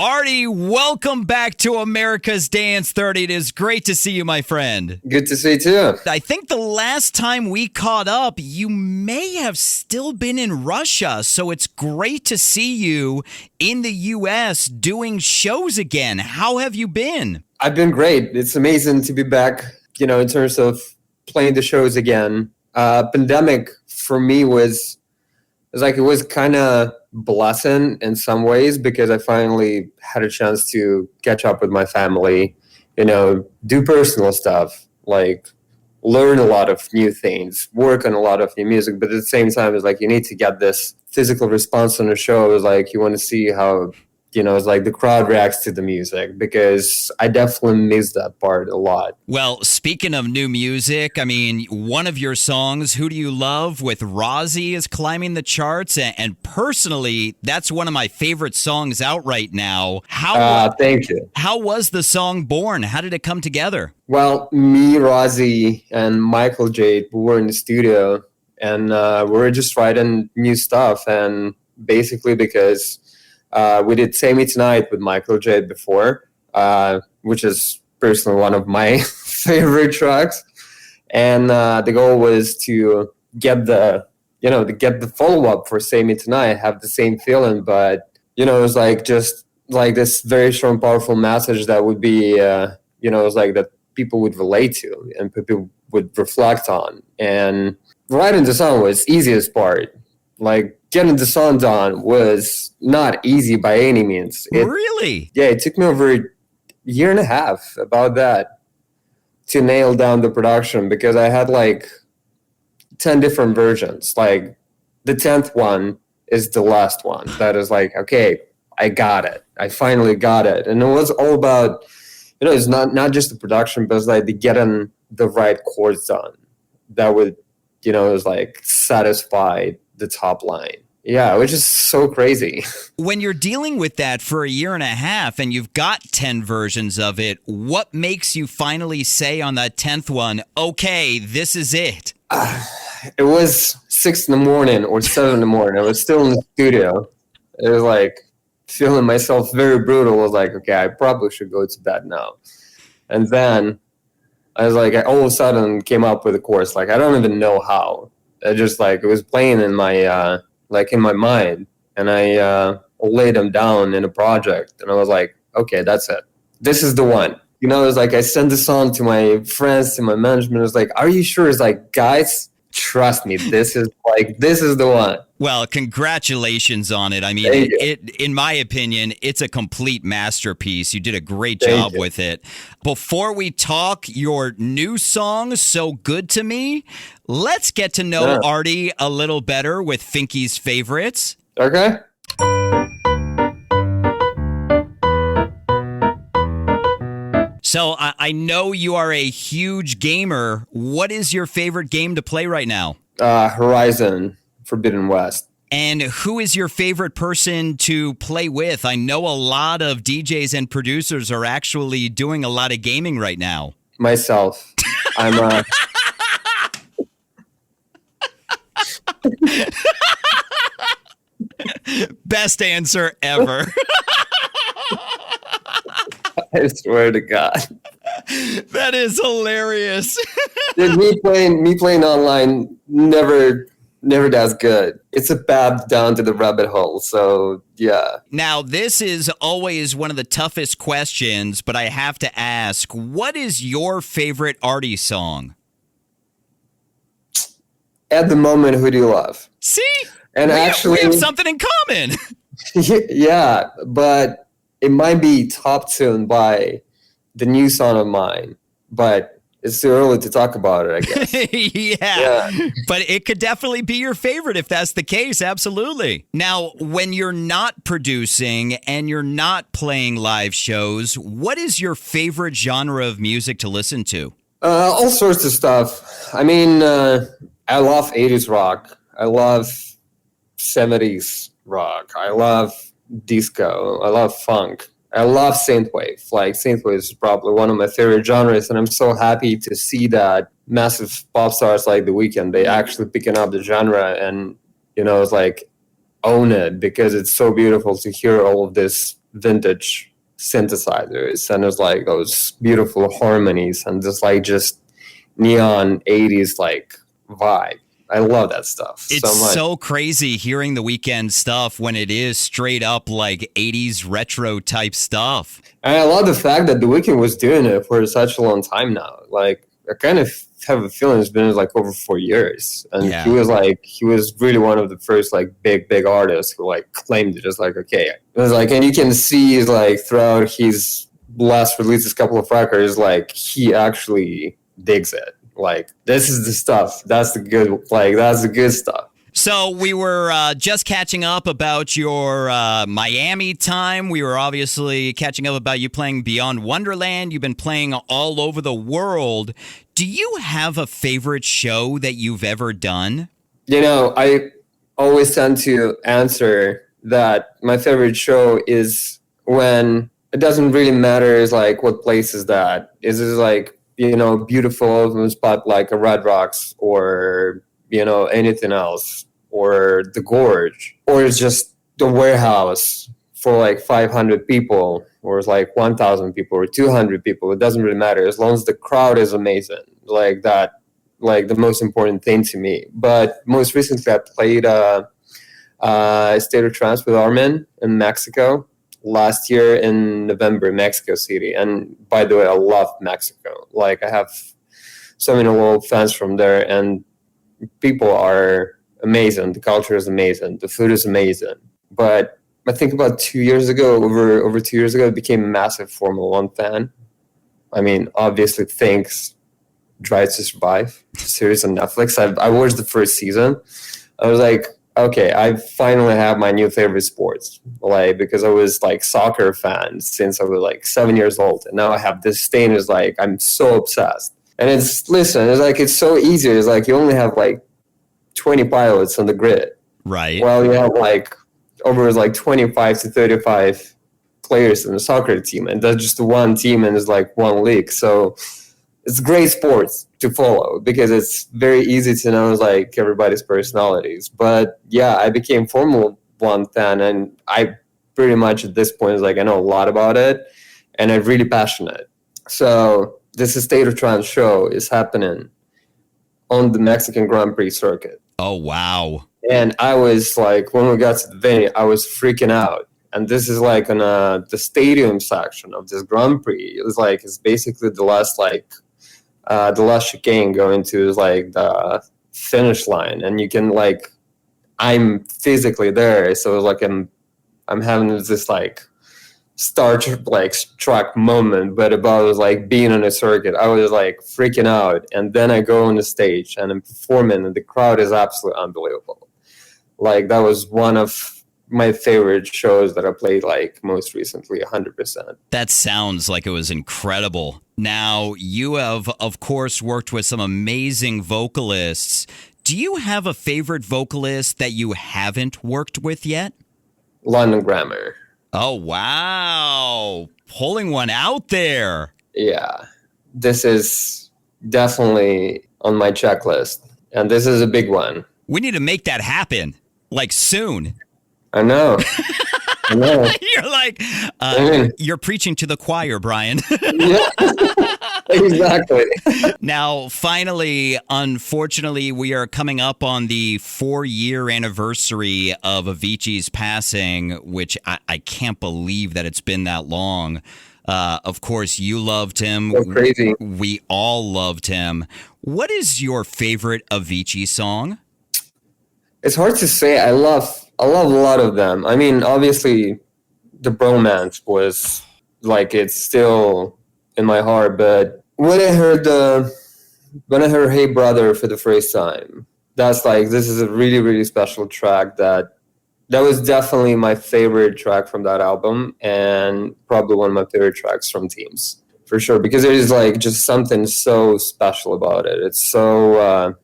ARTY, welcome back to America's Dance 30. It is great to see you, my friend. Good to see you, too. I think the last time we caught up, you may have still been in Russia, so it's great to see you in the U.S. doing shows again. How have you been? I've been great. It's amazing to be back, in terms of playing the shows again. Pandemic, for me, was kind of blessing in some ways because I finally had a chance to catch up with my family, do personal stuff, like learn a lot of new things, work on a lot of new music. But at the same time, it's like you need to get this physical response on the show. It's like you want to see how, it's like the crowd reacts to the music, because I definitely miss that part a lot. Well, speaking of new music, I mean, one of your songs, Who Do You Love, with Rozzi is climbing the charts. And personally, that's one of my favorite songs out right now. Thank you. How was the song born? How did it come together? Well, me, Rozzi, and Michael Jade, we were in the studio, and we were just writing new stuff. And basically because we did Say Me Tonight with Michael Jade before, which is personally one of my favorite tracks. And the goal was to get the follow-up for Say Me Tonight, have the same feeling, but, it was like just like this very strong, powerful message that would be, it was like that people would relate to and people would reflect on. And writing the song was the easiest part. Like, getting the song done was not easy by any means. Really? Yeah, it took me over a year and a half, about that, to nail down the production, because I had like 10 different versions. Like, the 10th one is the last one. That is like, okay, I got it. I finally got it. And it was all about, it's not just the production, but it's like the getting the right chords done that would, it was like satisfy the top line. Yeah, which is so crazy. When you're dealing with that for a year and a half and you've got 10 versions of it, what makes you finally say on that 10th one, okay, this is it? It was 6 in the morning or 7 in the morning. I was still in the studio. It was like feeling myself very brutal. I was like, okay, I probably should go to bed now. And then I was like, I all of a sudden came up with a chorus. Like, I don't even know how. I just like, it was playing in my in my mind, and I laid them down in a project, and I was like, okay, that's it. This is the one. It was like I sent the song to my friends, to my management. It was like, are you sure? It's like, guys, trust me, this is the one. Well, congratulations on it. I mean, in my opinion, it's a complete masterpiece. You did a great job with it. Before we talk your new song, So Good to Me, let's get to know ARTY a little better with Finky's favorites. Okay. So I know you are a huge gamer. What is your favorite game to play right now? Horizon Forbidden West. And who is your favorite person to play with? I know a lot of DJs and producers are actually doing a lot of gaming right now. Myself. I'm Best answer ever. I swear to God. That is hilarious. Dude, me playing online never does good. It's a path down to the rabbit hole. So yeah. Now, this is always one of the toughest questions, but I have to ask, what is your favorite ARTY song? At the moment, Who Do You Love? See? And we have something in common. Yeah, but it might be top tuned by the new song of mine, but it's too early to talk about it, I guess. yeah, but it could definitely be your favorite if that's the case. Absolutely. Now, when you're not producing and you're not playing live shows, what is your favorite genre of music to listen to? All sorts of stuff. I mean, I love 80s rock. I love 70s rock. I love disco. I love funk. I love synthwave. Like, synthwave is probably one of my favorite genres, and I'm so happy to see that massive pop stars like The Weeknd, they actually picking up the genre and, it's like own it, because it's so beautiful to hear all of this vintage synthesizers, and there's like those beautiful harmonies and just neon 80s like vibe. I love that stuff so It's much. so crazy hearing the Weeknd stuff when it is straight up like 80s retro type stuff. And I love the fact that The Weeknd was doing it for such a long time now. Like, I kind of have a feeling it's been like over 4 years. And Yeah. he was really one of the first like big artists who like claimed it as like, okay. It was like, and you can see like throughout his last releases, couple of records, like he actually digs it. Like, this is the stuff. That's the good stuff. So we were just catching up about your Miami time. We were obviously catching up about you playing Beyond Wonderland. You've been playing all over the world. Do you have a favorite show that you've ever done? You know, I always tend to answer that my favorite show is when it doesn't really matter like what place is that. Is it like, you know, beautiful spot like a Red Rocks or, you know, anything else, or the Gorge, or it's just the warehouse for like 500 people, or it's like 1,000 people or 200 people. It doesn't really matter as long as the crowd is amazing. Like that, like the most important thing to me. But most recently, I played State of Trance with Armin in Mexico last year in November, Mexico City. And by the way, I love Mexico. Like, I have so many loyal fans from there, and people are amazing. The culture is amazing. The food is amazing. But I think about 2 years ago, over 2 years ago, I became a massive Formula One fan. I mean, obviously, Fink's Drive to Survive series on Netflix. I watched the first season. I was like, okay, I finally have my new favorite sports. Like, because I was like soccer fan since I was like 7 years old, and now I have this thing. Is like, I'm so obsessed. And it's so easy. It's like you only have like 20 pilots on the grid. Right. Well, you have like over like 25 to 35 players in the soccer team, and that's just one team and it's like one league. So it's great sports to follow because it's very easy to know like everybody's personalities. But yeah, I became Formula One fan, and I pretty much at this point is like I know a lot about it, and I'm really passionate. So this State of Trance show is happening on the Mexican Grand Prix circuit. Oh, wow. And I was like, when we got to the venue, I was freaking out. And this is like on the stadium section of this Grand Prix. It's basically the last chicane going to like the finish line. And you can like, I'm physically there. So like I'm having this like Star Trek moment, but about like being on a circuit, I was like freaking out. And then I go on the stage and I'm performing, and the crowd is absolutely unbelievable. Like, that was one of my favorite shows that I played like most recently, 100%. That sounds like it was incredible. Now, you have, of course, worked with some amazing vocalists. Do you have a favorite vocalist that you haven't worked with yet? London Grammar. Oh, wow. Pulling one out there. Yeah. This is definitely on my checklist. And this is a big one. We need to make that happen, like soon. I know. I know. You're like, you're preaching to the choir, Brian. Yeah. Exactly. Now, finally, unfortunately, we are coming up on the 4-year anniversary of Avicii's passing, which I can't believe that it's been that long. Of course, you loved him. So crazy. We all loved him. What is your favorite Avicii song? It's hard to say. I love a lot of them. I mean, obviously, the Bromance was like, it's still in my heart. But when I heard Hey Brother for the first time, that's like, this is a really, really special track. That was definitely my favorite track from that album, and probably one of my favorite tracks from Teams, for sure, because there is like just something so special about it. It's so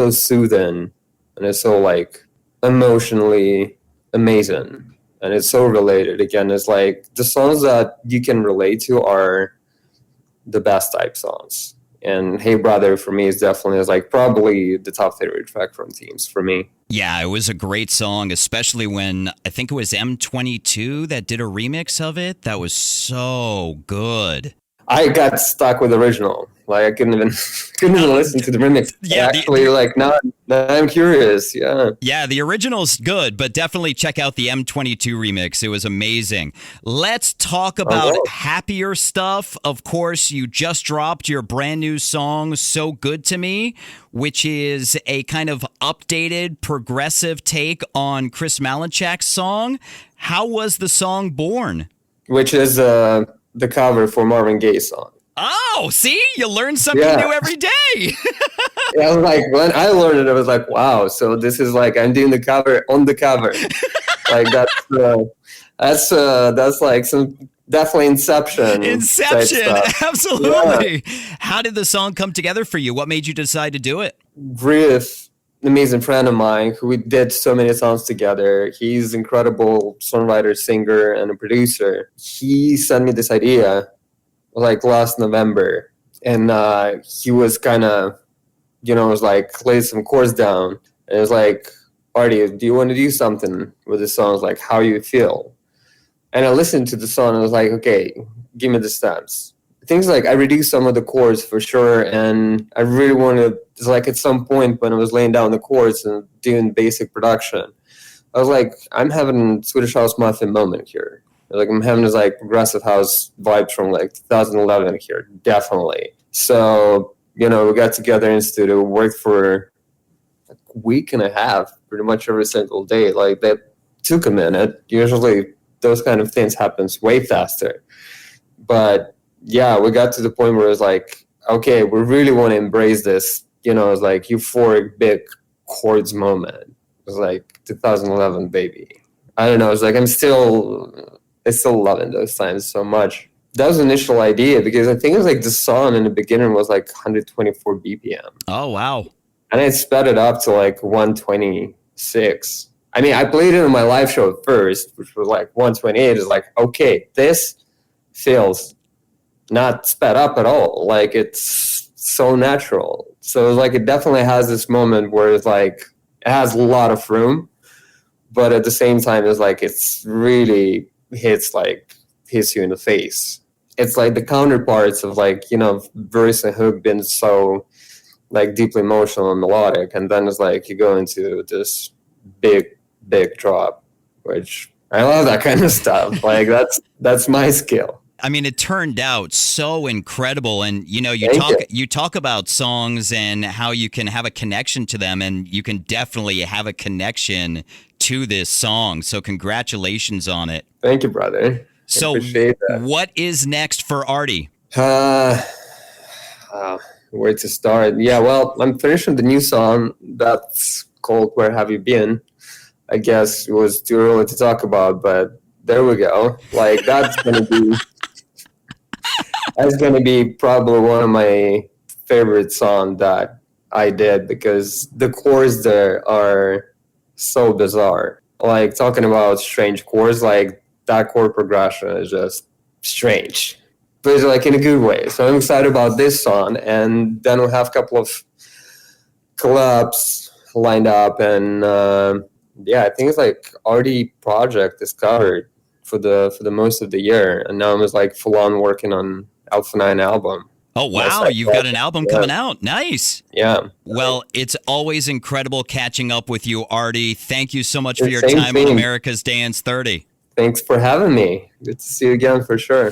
soothing, and it's so like emotionally amazing, and it's so related. Again, it's like the songs that you can relate to are the best type songs. And Hey Brother for me is definitely like probably the top favorite track from Teams for me. Yeah, it was a great song, especially when I think it was M22 that did a remix of it. That was so good. I got stuck with the original. Like I couldn't even listen to the remix. Yeah, now I'm curious. Yeah. Yeah, the original's good, but definitely check out the M22 remix. It was amazing. Let's talk about happier stuff. Of course, you just dropped your brand new song, So Good to Me, which is a kind of updated, progressive take on Chris Malinchak's song. How was the song born? Which is the cover for Marvin Gaye's song. Oh, see? You learn something new every day. Yeah, I was like, when I learned it, I was like, wow, so this is like, I'm doing the cover on the cover. Like, that's like some definitely Inception. Absolutely. Yeah. How did the song come together for you? What made you decide to do it? Griff, an amazing friend of mine who we did so many songs together. He's an incredible songwriter, singer, and a producer. He sent me this idea like last November, and he was kind of, was like, lay some chords down, and it was like, Arty, do you want to do something with the song? Like, how you feel? And I listened to the song, and I was like, okay, give me the steps. Things like I reduced some of the chords for sure, and I really wanted, like at some point when I was laying down the chords and doing basic production, I was like, I'm having Swedish House Mafia moment here. Like I'm having this like progressive house vibes from like 2011 here, definitely. So, we got together in the studio, worked for a week and a half, pretty much every single day. Like that took a minute. Usually those kind of things happens way faster. But yeah, we got to the point where it was like, okay, we really want to embrace this, it's like euphoric big chords moment. It was like 2011, baby. I don't know. It's like I'm still loving those times so much. That was the initial idea because I think it was like the song in the beginning was like 124 BPM. Oh, wow. And I sped it up to like 126. I mean, I played it on my live show at first, which was like 128. It's like, okay, this feels not sped up at all. Like it's so natural. So it's like it definitely has this moment where it's like it has a lot of room, but at the same time it's like it's really hits you in the face. It's like the counterparts of like, verse and hook been so like deeply emotional and melodic, and then it's like you go into this big drop, which I love that kind of stuff. Like that's my skill. I mean, it turned out so incredible, and you talk about songs and how you can have a connection to them, and you can definitely have a connection to this song. So congratulations on it. Thank you, brother. So what is next for Arty? Where to start? Yeah, well, I'm finishing the new song that's called Where Have You Been? I guess it was too early to talk about, but there we go. Like that's gonna be probably one of my favorite songs that I did because the chords there are so bizarre. Like talking about strange chords, like that chord progression is just strange, but it's like in a good way. So I'm excited about this song, and then we'll have a couple of collabs lined up, and I think it's like ARTY project is covered for the most of the year, and now I'm just like full on working on Alpha 9 album. Oh, wow. You've got an album coming out. Nice. Yeah. Well, it's always incredible catching up with you, Arty. Thank you so much for your time on America's Dance 30. Thanks for having me. Good to see you again for sure.